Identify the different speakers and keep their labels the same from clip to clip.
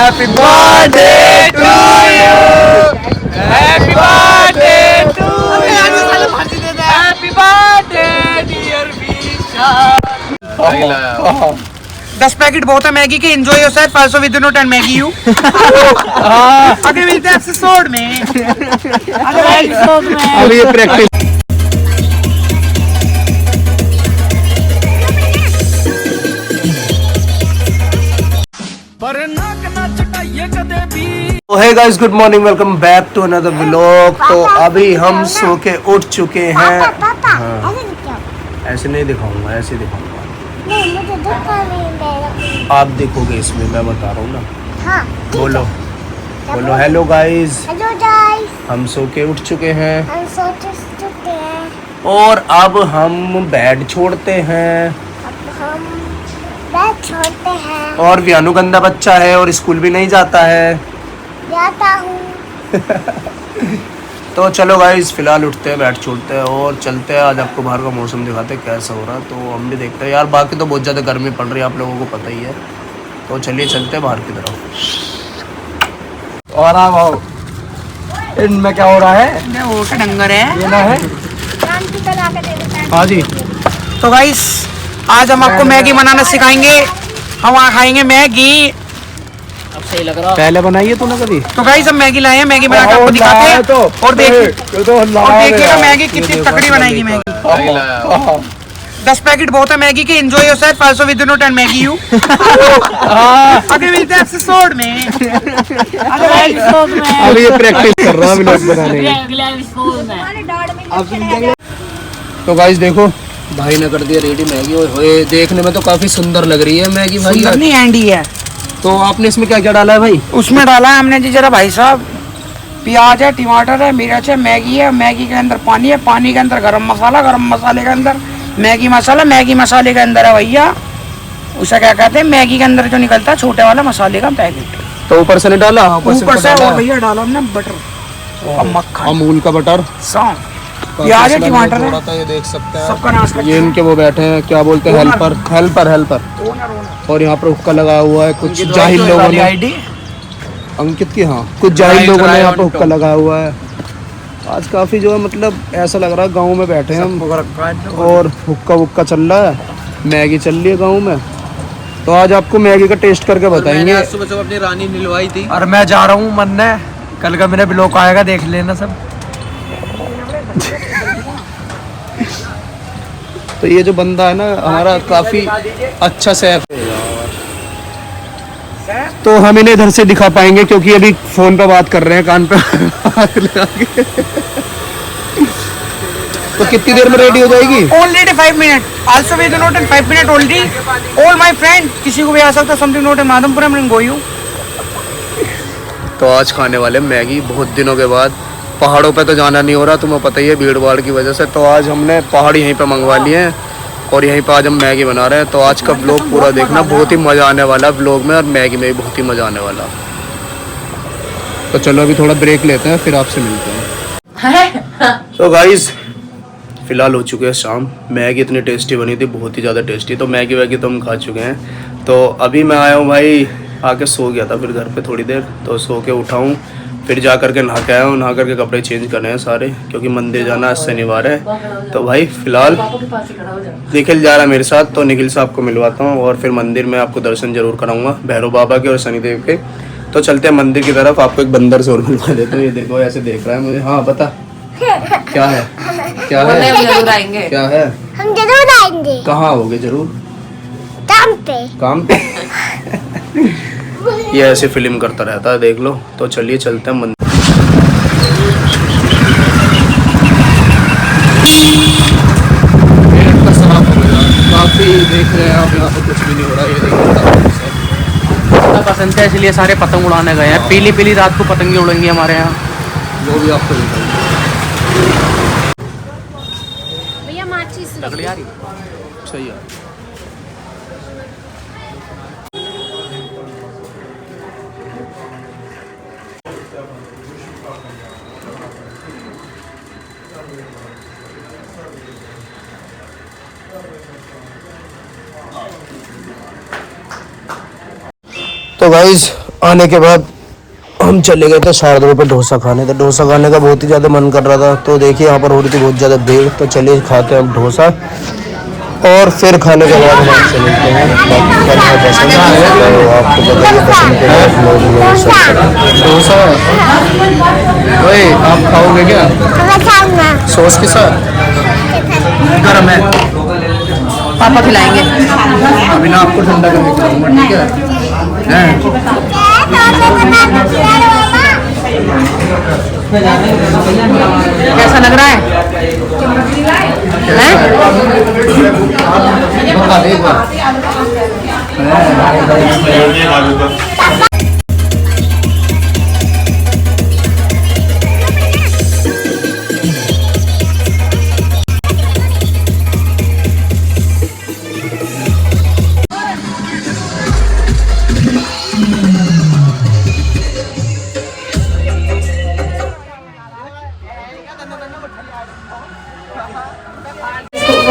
Speaker 1: Happy birthday to you. Happy birthday to you. Happy birthday dear Vishal.
Speaker 2: 10 packet बहुत है Maggi के. Enjoy yourself also with note and Maggi you. आगे मिलते हैं episode में.
Speaker 1: अभी ये practice. Hey guys, good morning, welcome back to another vlog. तो अभी हम सो के उठ चुके हैं. हाँ. ऐसे नहीं दिखाऊंगा, ऐसे दिखाऊंगा. आप देखोगे इसमें, मैं बता रहा हूँ ना.
Speaker 3: हाँ,
Speaker 1: बोलो बोलो. हेलो गाइस,
Speaker 3: हेलो गाइस,
Speaker 1: हम सो के उठ चुके हैं
Speaker 3: हम सो चुके हैं.
Speaker 1: और अब हम बेड छोड़ते हैं.
Speaker 3: अब हम बेड छोड़ते हैं.
Speaker 1: और व्यानु गंदा बच्चा है और स्कूल भी नहीं जाता है.
Speaker 3: जाता हूँ.
Speaker 1: तो चलो गाइस, फिलहाल उठते हैं, बैठ छोड़ते हैं और चलते हैं. आज आपको बाहर का मौसम दिखाते हैं कैसा हो रहा है. तो हम भी देखते हैं यार. बाकी तो बहुत ज़्यादा गर्मी पड़ रही है, आप लोगों को पता ही है. तो चलिए चलते हैं बाहर की तरफ.
Speaker 4: और आप आओ. इनमें क्या हो रहा है?
Speaker 2: वो क्या डंगर है
Speaker 4: ये ना है.
Speaker 3: नाम की तरह के दे देते हैं.
Speaker 1: हाँ जी.
Speaker 2: तो गाइस, आज हम आपको मैगी बनाना सिखाएंगे. हम वहाँ खाएंगे मैगी.
Speaker 1: पहले बनाइए तूने कभी?
Speaker 2: तो गाइस, हम मैगी लाए हैं. मैगी बना के आपको दिखाते हैं. और देखिएगा मैगी कितनी तकड़ी बनाएगी. मैगी 10 पैकेट बहुत है मैगी के. Enjoy yourself also with note and Maggi you. आगे मिलते हैं एपिसोड में.
Speaker 1: अभी ये प्रैक्टिस कर रहा है व्लॉग बनाने की. तो गाइस देखो, भाई ने कर दिया रेडी मैगी. और देखने में तो काफी सुंदर लग रही है मैगी भाई.
Speaker 2: नहीं हैंडी है.
Speaker 1: तो आपने इसमें क्या क्या डाला है भाई?
Speaker 2: उसमें डाला है हमने जी जरा भाई साहब, प्याज है, टमाटर है, मिर्च है, मैगी है. मैगी के अंदर पानी है. पानी के अंदर गरम मसाला. गरम मसाले के अंदर मैगी मसाला. मैगी मसाले के अंदर है भैया, उसे क्या कहते हैं, मैगी के अंदर जो निकलता है छोटे वाला मसाले का पैकेट.
Speaker 1: तो ऊपर से नहीं डाला?
Speaker 2: ऊपर से और भैया डाला हमने बटर और मक्खन,
Speaker 1: अमूल का बटर,
Speaker 2: सौंफ, प्याज है, टमाटर है.
Speaker 1: ये देख सकते हैं
Speaker 2: सबका नाश कर.
Speaker 1: ये इनके वो बैठे हैं, क्या बोलते हैं, हेल्पर. और यहाँ पर हुक्का लगा हुआ है. कुछ जाहिल लोगों ने, अंकित की, हाँ, कुछ जाहिल लोगों ने यहाँ पर हुक्का लगा हुआ है. आज काफी जो है मतलब ऐसा लग रहा है गाँव में बैठे हैं हम. और हुक्का चल रहा है, मैगी चल रही है गाँव में. तो आज आपको मैगी का टेस्ट करके बताएंगे.
Speaker 4: सुबह अपनी रानी मिलवाई थी.
Speaker 2: और मैं जा रहा हूँ मन है. कल का मेरा ब्लॉग आएगा, देख लेना सब.
Speaker 1: तो ये जो बंदा है ना हमारा, काफी अच्छा शेफ है. तो हम इन्हें इधर से दिखा पाएंगे क्योंकि अभी फोन पे बात कर रहे हैं, कान पे हाथ लगा के. तो कितनी देर में रेडी हो जाएगी?
Speaker 2: Only 5 minutes. Also with the note in 5 minutes only. All my friend, किसी को भी आ सकता है. Something note in माधमपुरम in Goyu.
Speaker 1: तो आज खाने वाले मैगी बहुत दिनों के बाद. पहाड़ों पे तो जाना नहीं हो रहा, तुम्हें पता ही है, भीड़ भाड़ की वजह से. तो आज हमने पहाड़ यहीं पे मंगवा लिए हैं और यहीं पे आज हम मैगी बना रहे हैं. तो आज का व्लॉग पूरा देखना, बहुत ही मज़ा आने वाला व्लॉग में. और मैगी में भी बहुत ही मज़ा आने वाला. तो चलो अभी थोड़ा ब्रेक लेते हैं, फिर आपसे मिलते हैं. तो गाइस, फिलहाल हो चुके हैं शाम. मैगी इतनी टेस्टी बनी थी, बहुत ही ज़्यादा टेस्टी. तो मैगी वैगी तो हम खा चुके हैं. तो अभी मैं आया हूँ भाई, आके सो गया था. फिर घर पे थोड़ी देर, तो सो के उठा हूँ. फिर जा करके नहा के आया हूँ. नहा करके कपड़े चेंज करने हैं सारे, क्योंकि मंदिर जाना आज शनिवार है. तो भाई फिलहाल निखिल जा रहा है मेरे साथ. तो निखिल साहब को मिलवाता हूँ और फिर मंदिर में आपको दर्शन जरूर कराऊंगा, भैरव बाबा के और शनिदेव के. तो चलते हैं मंदिर की तरफ. आपको एक बंदर से और मिलवा देता हूँ. ये देखो, ऐसे देख रहा है मुझे. हाँ बता, क्या है? क्या है?
Speaker 5: जरूर आएंगे.
Speaker 1: क्या है?
Speaker 3: हम जरूर आएंगे.
Speaker 1: कहाँ आओगे? जरूर
Speaker 3: काम पे.
Speaker 1: ये ऐसे फिल्म करता रहता है, देख लो. तो चलिए चलते हैं मंदिर. काफी देख रहे हैं आप, यहाँ पर कुछ भी नहीं हो रहा. ये देखो,
Speaker 2: पसंद है इसलिए सारे पतंग उड़ाने गए हैं. पीली पीली रात को पतंगे उड़ेंगी हमारे यहाँ.
Speaker 1: वो भी आपको दिखाएंगे.
Speaker 3: भैया माचिस
Speaker 2: तगड़ी आ रही.
Speaker 1: सही है. तो गाइस, खाने के बाद हम चले गए थे शारदा पे डोसा खाने। तो डोसा खाने का बहुत ही ज़्यादा मन कर रहा था, तो देखिए यहाँ पर हो रही थी बहुत ज़्यादा भीड़। तो चलिए खाते हैं हम डोसा, और फिर खाने के बाद हम आपसे मिलते हैं। बाकी खाना पसंद है तो आपको बताइए, पसंद के बाद डोसा। ओए आप खाओगे क्या? सॉस के साथ गरम है,
Speaker 5: पापा खिलाएंगे।
Speaker 1: अभी ना आपको ठंडा करके खिलाऊंगा, ठीक है?
Speaker 5: कैसा लग रहा है?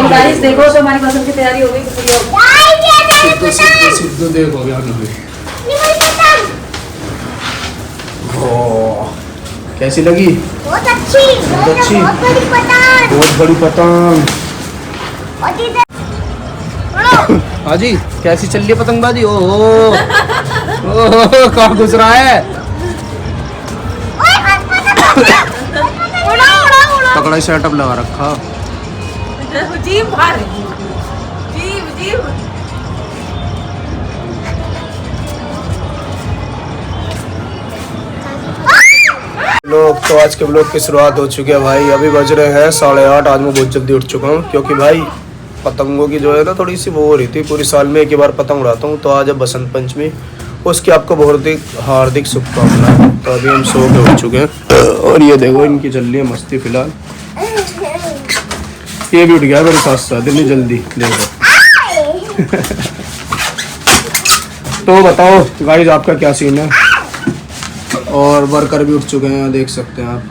Speaker 5: गाइस देखो तो हमारी पसंद की तैयारी हो गई।
Speaker 1: सिद्धू देखो कैसी लगी?
Speaker 3: बहुत अच्छी,
Speaker 1: बहुत अच्छी,
Speaker 3: बहुत बड़ी पतंग।
Speaker 1: बहुत बड़ी पतंग। हाँ जी, कैसी चल रही है पतंगबाजी? ओहो कहाँ घुस रहा है? तगड़ा सेटअप लगा रखा।
Speaker 5: जीभ बाहर, जीभ जीभ।
Speaker 1: लोग तो आज के ब्लॉग की शुरुआत हो चुकी है भाई। अभी बज रहे हैं 8:30। आज मैं बहुत जल्दी उठ चुका हूँ, क्योंकि भाई पतंगों की जो है ना थोड़ी सी वो हो रही थी। पूरी साल में एक ही बार पतंग उड़ाता हूँ, तो आज है बसंत पंचमी, उसकी आपको बहुत ही हार्दिक शुभकामनाएं। तो अभी हम सो के उठ चुके हैं, और ये देखो इनकी चल रही है मस्ती फिलहाल। ये भी उठ गया मेरे साथ साथ इतनी जल्दी, देखो। तो बताओ गाइस आपका क्या सीन है? और वर्कर भी उठ चुके हैं, देख सकते हैं आप।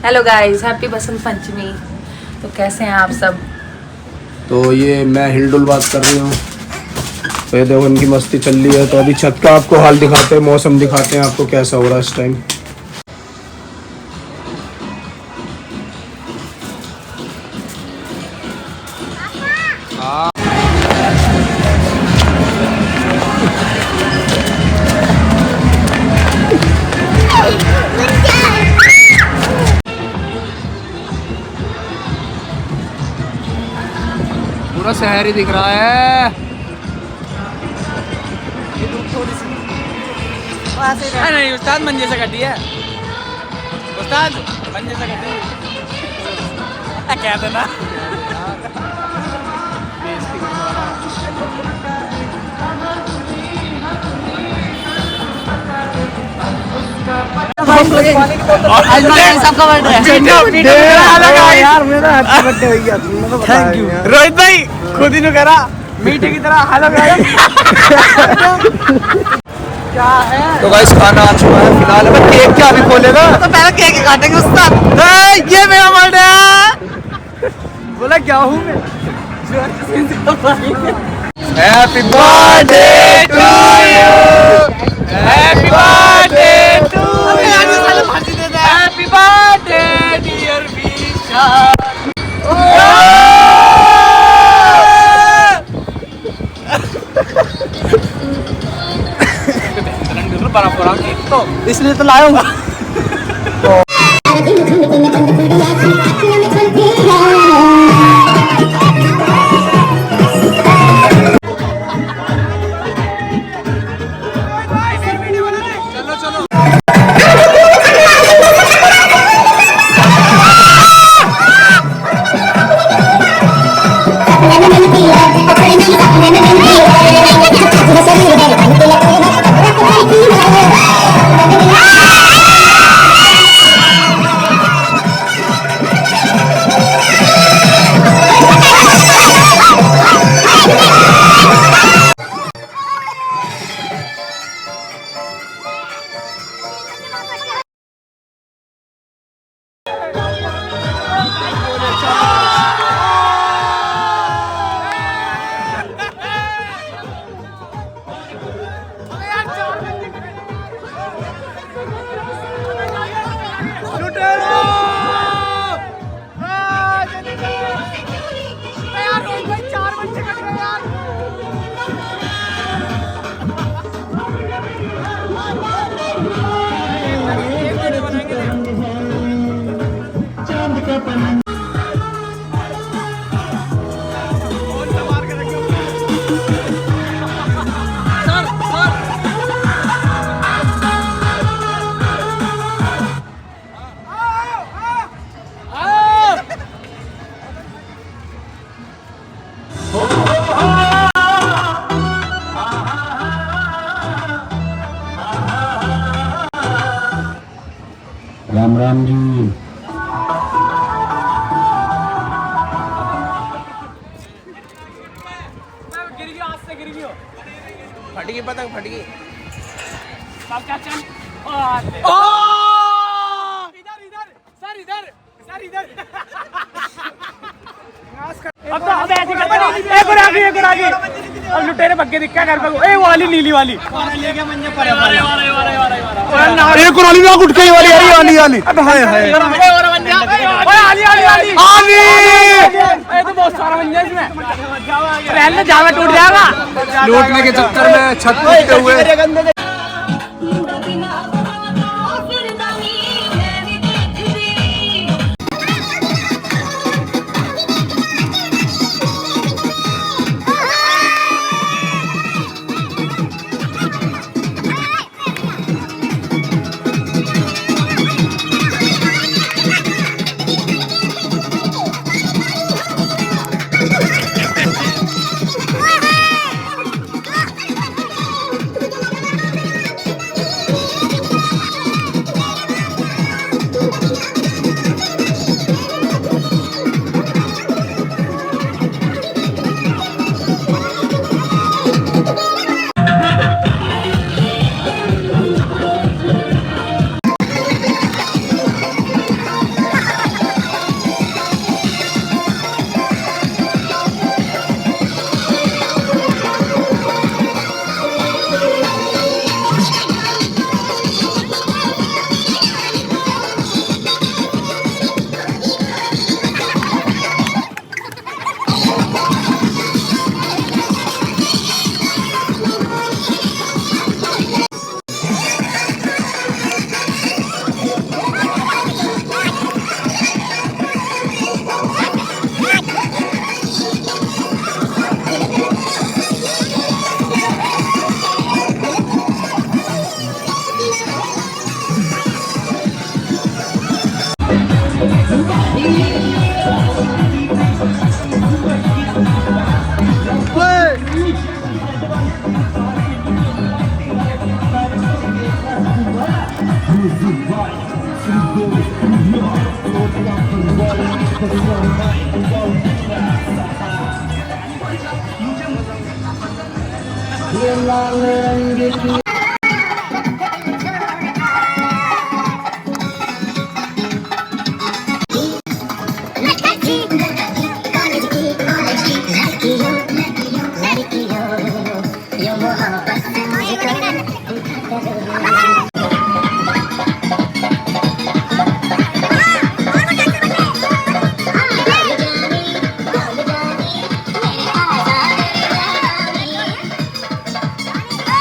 Speaker 5: Hello guys, happy Basant Panchami. तो कैसे हैं आप सब?
Speaker 1: तो ये मैं हिलडुल बात कर रही हूँ। तो ये देखो इनकी मस्ती चल रही है। तो अभी छत का आपको हाल दिखाते हैं, मौसम दिखाते हैं आपको कैसा हो रहा है इस टाइम। पूरा शहर ही दिख रहा है।
Speaker 2: नहीं उस्ताद मंजे से कटी है, उस्ताद मंजे से कटी क्या देना।
Speaker 5: सबका
Speaker 2: यार मेरा हैप्पी बर्थडे हो गया। थैंक यू रोहित भाई, खुद ही ने करा मीठे की तरह। हेलो क्या है?
Speaker 1: तो गाइस खाना आ चुका है फिलहाल। अब केक क्या अभी खोलेगा?
Speaker 2: तो पहले केक काटेंगे उस्ताद। ये मेरा बर्थडे है। बोला क्या हूँ मैं?
Speaker 1: Happy birthday to you, happy birthday to you,
Speaker 2: happy birthday dear Vishal. तो इसलिए तो लाया हूँ।
Speaker 3: Ah!
Speaker 6: राम राम जी।
Speaker 1: फट गई पतंग, फट गई।
Speaker 2: अब लुटेरे भग्गे दिखा घर पे ए वाली नीली वाली
Speaker 1: एक वाली ना उठ के वाली आई वाली वाली। अब हाय हाय
Speaker 2: आली आली आली आली ये तो बहुत सारा बन जाए इसमें पहले जावा टूट जाएगा
Speaker 1: लूटने के चक्कर में छत टूटते हुए।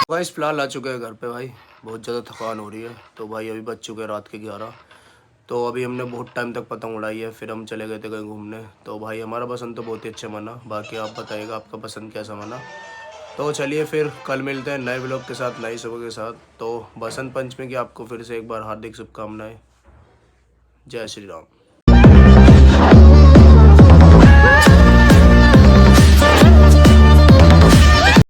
Speaker 1: गाइस फिलहाल आ चुके हैं घर पे भाई, बहुत ज़्यादा थकान हो रही है। तो भाई अभी बज चुके हैं रात के 11। तो अभी हमने बहुत टाइम तक पतंग उड़ाई है, फिर हम चले गए थे कहीं घूमने। तो भाई हमारा पसंद तो बहुत ही अच्छा मना, बाकी आप बताइएगा आपका पसंद कैसा मना। तो चलिए फिर कल मिलते हैं नए व्लॉग के साथ, नई सुबह के साथ। तो बसंत पंचमी की आपको फिर से एक बार हार्दिक शुभकामनाएं। जय श्री राम।